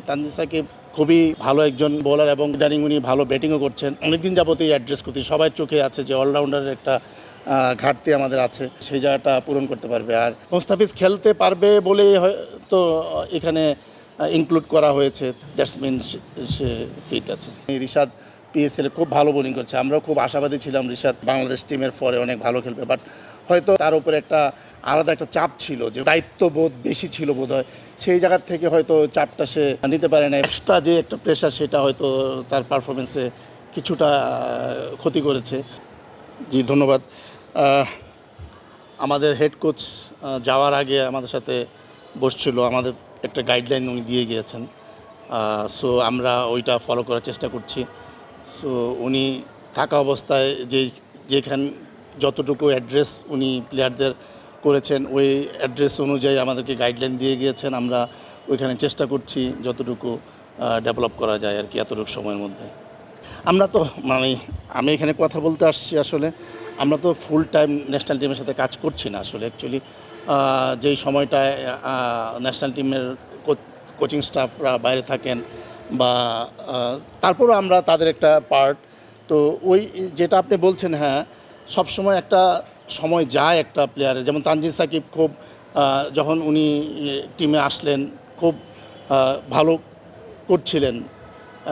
তানজিদ সাকিব খুবই ভালো একজন বোলার এবং ইদানিং উনি ভালো ব্যাটিংও করছেন। অনেকদিন যাবতই অ্যাড্রেস করতে সবার চোখে আছে যে অলরাউন্ডারের একটা ঘাটতি আমাদের আছে, সেই জায়গাটা পূরণ করতে পারবে। আর মোস্তাফিজ খেলতে পারবে বলেই হয়তো এখানে ইনক্লুড করা হয়েছে, দ্যাটস মিন সে ফিট আছে। রিশাদ পিএসএল খুব ভালো বোলিং করছে, আমরাও খুব আশাবাদী ছিলাম রিশাদ বাংলাদেশ টিমের পরে অনেক ভালো খেলবে, বাট হয়তো তার উপরে একটা আলাদা একটা চাপ ছিল, যে দায়িত্ববোধ বেশি ছিল বোধহয়, সেই জায়গার থেকে হয়তো চাপটা সে নিতে পারে না। এক্সট্রা যে একটা প্রেশার সেটা হয়তো তার পারফরমেন্সে কিছুটা ক্ষতি করেছে। জি ধন্যবাদ। আমাদের হেড কোচ যাওয়ার আগে আমাদের সাথে বসছিল, আমাদের একটা গাইডলাইন উনি দিয়ে গিয়েছেন, সো আমরা ওইটা ফলো করার চেষ্টা করছি। সো উনি থাকা অবস্থায় যেখান যতটুকু অ্যাড্রেস উনি প্লেয়ারদের করেছেন, ওই অ্যাড্রেস অনুযায়ী আমাদেরকে গাইডলাইন দিয়ে গিয়েছেন। আমরা ওইখানে চেষ্টা করছি যতটুকু ডেভেলপ করা যায় আর কি, এতটুকু সময়ের মধ্যে। আমরা তো আমি এখানে কথা বলতে আসছি, আসলে আমরা তো ফুল টাইম ন্যাশনাল টিমের সাথে কাজ করছি না আসলে। অ্যাকচুয়ালি যেই সময়টায় ন্যাশনাল টিমের কোচিং স্টাফরা বাইরে থাকেন বা তারপরও আমরা তাদের একটা পার্ট, তো ওই যেটা আপনি বলছেন, হ্যাঁ সবসময় একটা সময় যায় একটা প্লেয়ারের। যেমন তানজিদ সাকিব খুব যখন উনি টিমে আসলেন খুব ভালো করছিলেন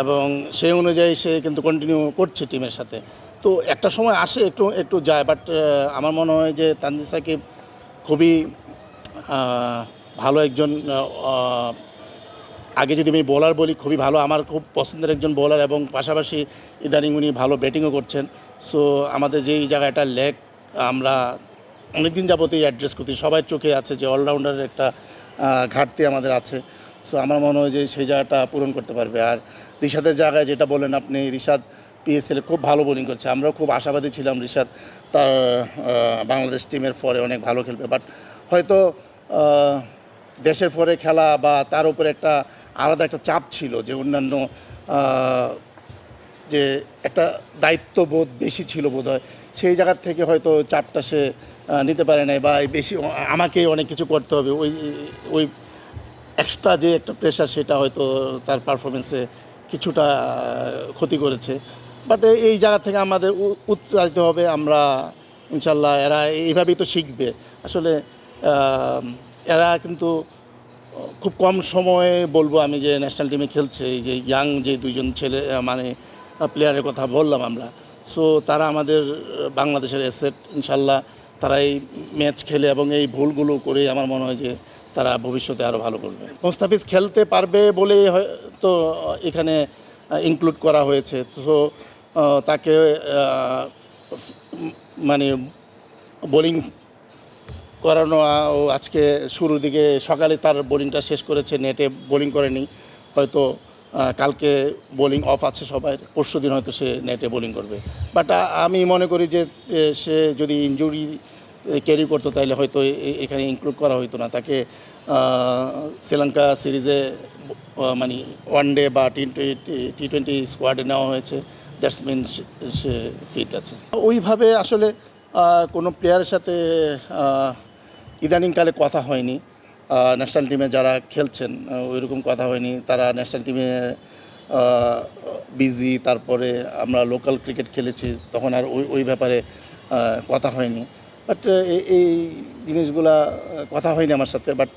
এবং সেই অনুযায়ী সে কিন্তু কন্টিনিউ করছে টিমের সাথে। তো একটা সময় আসে, একটু একটু যায়, বাট আমার মনে হয় যে তানজিদ সাকিব খুবই ভালো একজন, আগে যদি আমি বোলার বলি খুবই ভালো, আমার খুব পছন্দের একজন বোলার এবং পাশাপাশি ইদানিং উনি ভালো ব্যাটিংও করছেন। সো আমাদের যেই জায়গাটা ল্যাক, আমরা অনেকদিন যাবতই অ্যাড্রেস করতে সবার চোখে আছে যে অলরাউন্ডারের একটা ঘাটতি আমাদের আছে। সো আমার মনে হয় যে সেই জায়গাটা পূরণ করতে পারবে। আর রিশাদের জায়গায় যেটা বলেন আপনি, রিশাদ পিএসএল খুব ভালো বোলিং করছে, আমরাও খুব আশাবাদী ছিলাম রিশাদ তার বাংলাদেশ টিমের পরে অনেক ভালো খেলবে, বাট হয়তো দেশের পরে খেলা বা তার উপরে একটা আলাদা একটা চাপ ছিল, যে অন্যান্য যে একটা দায়িত্ববোধ বেশি ছিল বোধহয়, সেই জায়গার থেকে হয়তো চাপটা সে নিতে পারে নাই, বা বেশি আমাকে অনেক কিছু করতে হবে, ওই ওই এক্সট্রা যে একটা প্রেশার সেটা হয়তো তার পারফরমেন্সে কিছুটা ক্ষতি করেছে। বাট এই জায়গা থেকে আমাদের উৎসাহিত হবে, আমরা ইনশাল্লাহ এরা এইভাবেই তো শিখবে আসলে। এরা কিন্তু খুব কম সময়ে বলবো আমি যে ন্যাশনাল টিমে খেলছে, এই যে ইয়াং যে দুইজন ছেলে প্লেয়ারের কথা বললাম আমরা, সো তারা আমাদের বাংলাদেশের অ্যাসেট। ইনশাল্লাহ তারা এই ম্যাচ খেলে এবং এই ভুলগুলো করে আমার মনে হয় যে তারা ভবিষ্যতে আরও ভালো করবে। মোস্তাফিজ খেলতে পারবে বলেই হয়তো এখানে ইনক্লুড করা হয়েছে। তো তাকে মানে বোলিং করানো, ও আজকে শুরুর দিকে সকালে তার বোলিংটা শেষ করেছে, নেটে বোলিং করেনি, হয়তো কালকে বোলিং অফ আছে সবাই, পরশু দিন হয়তো সে নেটে বোলিং করবে। বাট আমি মনে করি যে সে যদি ইনজুরি ক্যারি করতো তাহলে হয়তো এখানে ইনক্লুড করা হতো না তাকে। শ্রীলঙ্কা সিরিজে মানে ওয়ান ডে বা টি20 স্কোয়াডে নেওয়া হয়েছে, দ্যাটস মিন সে ফিট আছে। ওইভাবে আসলে কোনো প্লেয়ারের সাথে ইদানিংকালে কথা হয়নি, ন্যাশনাল টিমে যারা খেলছেন ওইরকম কথা হয়নি, তারা ন্যাশনাল টিমে বিজি। তারপরে আমরা লোকাল ক্রিকেট খেলেছি, তখন আর ওই ব্যাপারে কথা হয়নি। বাট এই জিনিসগুলা কথা হয়নি আমার সাথে। বাট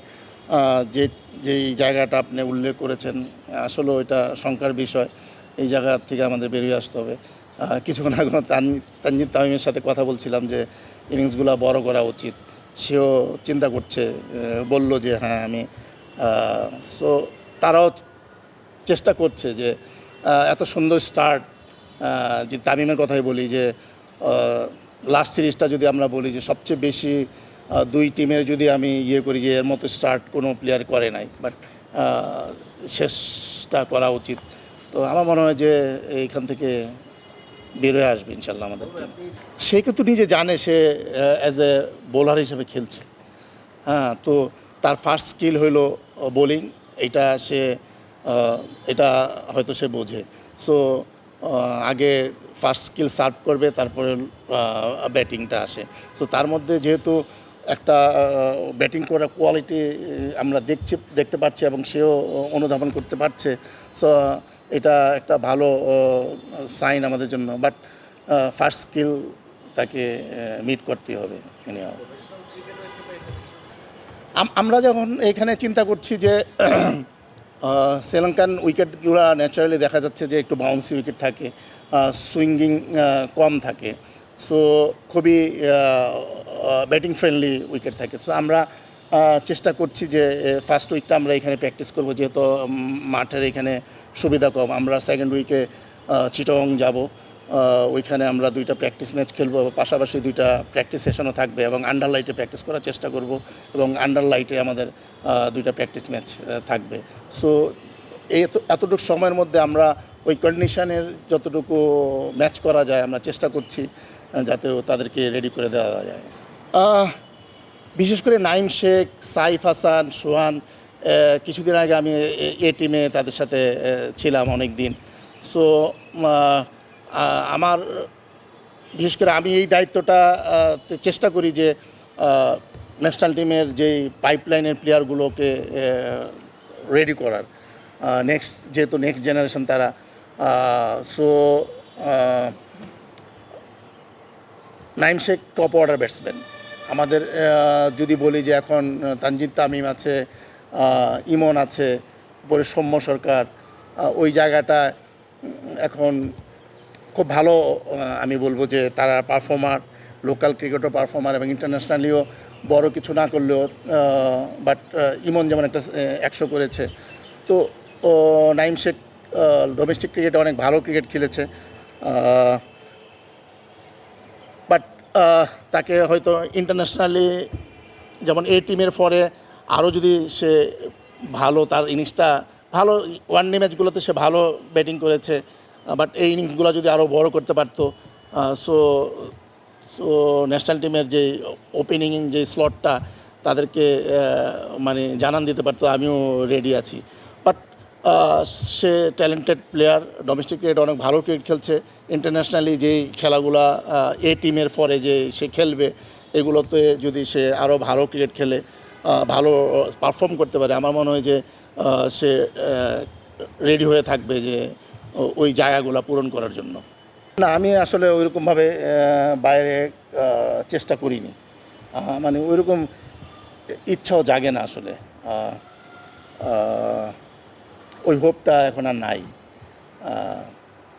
যেই জায়গাটা আপনি উল্লেখ করেছেন, আসলে ওইটা শঙ্কার বিষয়, এই জায়গা থেকে আমাদের বেরিয়ে আসতে হবে। কিছুক্ষণ আগে তানজিদ তামিমের সাথে কথা বলছিলাম যে ইনিংসগুলো বড় করা উচিত, সেও চিন্তা করছে, বলল যে হ্যাঁ আমি, সো তারাও চেষ্টা করছে যে এত সুন্দর স্টার্ট। যে তামিমের কথাই বলি যে লাস্ট সিরিজটা যদি আমরা বলি যে সবচেয়ে বেশি দুই টিমের যদি আমি করি যে এর মতো স্টার্ট কোনো প্লেয়ার করে নাই, বাট শেষটা করা উচিত। তো আমার মনে হয় যে এইখান থেকে বের হয়ে আসবে ইনশাল্লাহ আমাদের টিম। সে কিন্তু নিজে জানে সে অ্যাজ এ বোলার হিসেবে খেলছে, হ্যাঁ। তো তার ফার্স্ট স্কিল হইল বোলিং, এটা হয়তো সে বোঝে। সো আগে ফার্স্ট স্কিল সার্ভ করবে, তারপরে ব্যাটিংটা আসে। সো তার মধ্যে যেহেতু একটা ব্যাটিং করার কোয়ালিটি আমরা দেখতে পাচ্ছি এবং সেও অনুধাবন করতে পারছে। সো এটা একটা ভালো সাইন আমাদের জন্য, বাট ফার্স্ট স্কিল তাকে মিট করতে হবে। আমরা যখন এখানে চিন্তা করছি যে শ্রীলঙ্কান উইকেটগুলো ন্যাচারালি দেখা যাচ্ছে যে একটু বাউন্সি উইকেট থাকে, সুইঙ্গিং কম থাকে, সো খুবই ব্যাটিং ফ্রেন্ডলি উইকেট থাকে। সো আমরা চেষ্টা করছি যে ফার্স্ট উইকটা আমরা এখানে প্র্যাকটিস করব, যেহেতু মাঠের এখানে সুবিধা কম। আমরা সেকেন্ড উইকে চিটগং যাব, ওইখানে আমরা 2টা প্র্যাকটিস ম্যাচ খেলবো, পাশাপাশি 2টা প্র্যাকটিস সেশনও থাকবে এবং আন্ডার লাইটে প্র্যাকটিস করার চেষ্টা করব এবং আন্ডার লাইটে আমাদের 2টা প্র্যাকটিস ম্যাচ থাকবে। সো এতটুকু সময়ের মধ্যে আমরা ওই কন্ডিশনের যতটুকু ম্যাচ করা যায় আমরা চেষ্টা করছি যাতে তাদেরকে রেডি করে দেওয়া যায়। বিশেষ করে নাইম শেখ, সাইফ হাসান, সোহান, কিছুদিন আগে আমি এ টিমে তাদের সাথে ছিলাম অনেক দিন। সো আমার বিশেষ করে আমি এই দায়িত্বটা চেষ্টা করি যে ন্যাশনাল টিমের যেই পাইপলাইনের প্লেয়ারগুলোকে রেডি করার, যেহেতু নেক্সট জেনারেশন তারা। So Naim Sheikh top order batsman আমাদের। যদি বলি যে এখন তানজিদ তামিম আছে, ইমন আছে, পরে সৌম্য সরকার, ওই জায়গাটা এখন খুব ভালো। আমি বলবো যে তারা পারফর্মার, লোকাল ক্রিকেটও পারফর্মার এবং ইন্টারন্যাশনালিও বড় কিছু না করলেও, বাট ইমন যেমন একটা 100 করেছে। তো নাইম শেখ ডোমেস্টিক ক্রিকেটে অনেক ভালো ক্রিকেট খেলেছে, বাট তাকে হয়তো ইন্টারন্যাশনালি যেমন এ টিমের পরে আরও যদি সে ভালো, তার ইনিংসটা ভালো, ওয়ানডে ম্যাচগুলোতে সে ভালো ব্যাটিং করেছে, বাট এই ইনিংসগুলো যদি আরও বড় করতে পারতো, সো ন্যাশনাল টিমের যে ওপেনিং যে স্লটটা তাদেরকে মানে জানান দিতে পারতো আমিও রেডি আছি। But say talented player, domestic cricket অনেক ভালো ক্রিকেট খেলছে। ইন্টারন্যাশনালি যেই খেলাগুলা এ টিমের পরে যে সে খেলবে, এগুলোতে যদি সে আরও ভালো ক্রিকেট খেলে, ভালো পারফর্ম করতে পারে, আমার মনে হয় যে সে রেডি হয়ে থাকবে যে ওই জায়গাগুলো পূরণ করার জন্য। না, আমি আসলে ওইরকমভাবে বাইরে চেষ্টা করিনি, মানে ওইরকম ইচ্ছাও জাগে না আসলে। ওই হোপটা এখন আর নাই।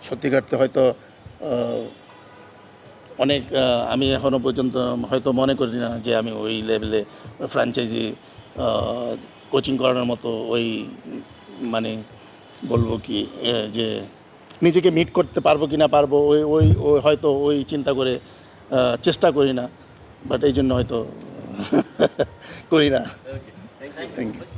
সত্যিকারতে হয়তো অনেক আমি এখনও পর্যন্ত হয়তো মনে করি না যে আমি ওই লেভেলে ফ্র্যাঞ্চাইজি কোচিং করানোর মতো ওই মানে বলবো কি যে নিজেকে মিট করতে পারবো কি না পারবো, ওই ওই ওই হয়তো ওই চিন্তা করে চেষ্টা করি না, বাট এই জন্য হয়তো করি না। Thank you.